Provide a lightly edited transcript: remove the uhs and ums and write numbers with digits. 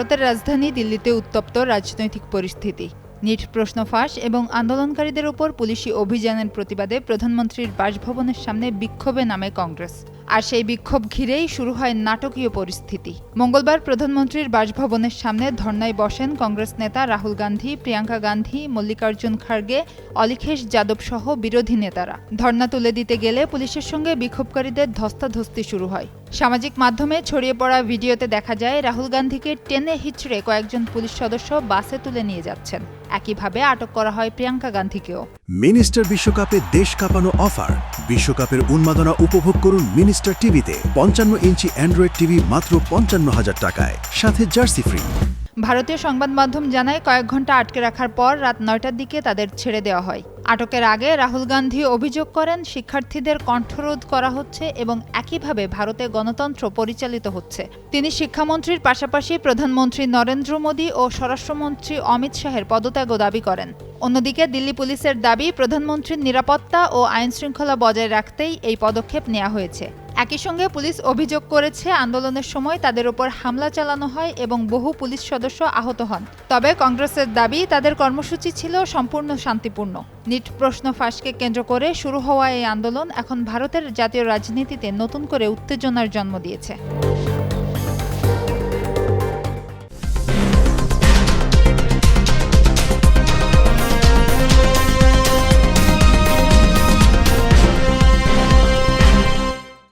ভারতের রাজধানী দিল্লিতে উত্তপ্ত রাজনৈতিক পরিস্থিতি। নিট প্রশ্ন ফাঁস এবং আন্দোলনকারীদের উপর পুলিশি অভিযানের প্রতিবাদে প্রধানমন্ত্রীর বাসভবনের সামনে বিক্ষোভে নামে কংগ্রেস। আর সেই বিক্ষোভ ঘিরেই শুরু হয় নাটকীয় পরিস্থিতি। মঙ্গলবার প্রধানমন্ত্রীর বাসভবনের সামনে ধর্নায় বসেন কংগ্রেস নেতা রাহুল গান্ধী, প্রিয়াঙ্কা গান্ধী, মল্লিকার্জুন খার্গে, অখিলেশ যাদব সহ বিরোধী নেতারা। ধর্না তুলে দিতে গেলে পুলিশের সঙ্গে বিক্ষোভকারীদের ধস্তাধস্তি শুরু হয়। সামাজিক মাধ্যমে ছড়িয়ে পড়া ভিডিওতে দেখা যায় রাহুল গান্ধীকে টেনে হিচড়ে কয়েকজন পুলিশ সদস্য বাসে তুলে নিয়ে যাচ্ছেন। একইভাবে আটক করা হয় প্রিয়াঙ্কা গান্ধীকেও। মিনিস্টার বিশ্বকাপে দেশ কাঁপানো অফার। বিশ্বকাপের উন্মাদনা উপভোগ করুন মিনিস্টার টিভিতে। 55 ইঞ্চি অ্যান্ড্রয়েড টিভি মাত্র 55,000 টাকায়, সাথে জার্সি ফ্রি। ভারতীয় সংবাদ মাধ্যম জানায় কয়েক ঘন্টা আটকে রাখার পর রাত 9টার দিকে তাদের ছেড়ে দেওয়া হয়। আটকের আগে রাহুল গান্ধী অভিযোগ করেন শিক্ষার্থীদের কণ্ঠরোধ করা হচ্ছে এবং একইভাবে ভারতে গণতন্ত্র পরিচালিত হচ্ছে। তিনি শিক্ষামন্ত্রীর পাশাপাশি প্রধানমন্ত্রী নরেন্দ্র মোদী ও স্বরাষ্ট্রমন্ত্রী অমিত শাহের পদত্যাগও দাবি করেন। অন্যদিকে দিল্লি পুলিশের দাবি প্রধানমন্ত্রীর নিরাপত্তা ও আইনশৃঙ্খলা বজায় রাখতেই এই পদক্ষেপ নেওয়া হয়েছে। একই সঙ্গে পুলিশ অভিযোগ করেছে আন্দোলনের সময় তাদের উপর হামলা চালানো হয় এবং বহু পুলিশ সদস্য আহত হন। তবে কংগ্রেসের দাবি তাদের কর্মসূচি ছিল সম্পূর্ণ শান্তিপূর্ণ। নিট প্রশ্ন ফাঁসকে কেন্দ্র করে শুরু হওয়া এই আন্দোলন এখন ভারতের জাতীয় রাজনীতিতে নতুন করে উত্তেজনার জন্ম দিয়েছে।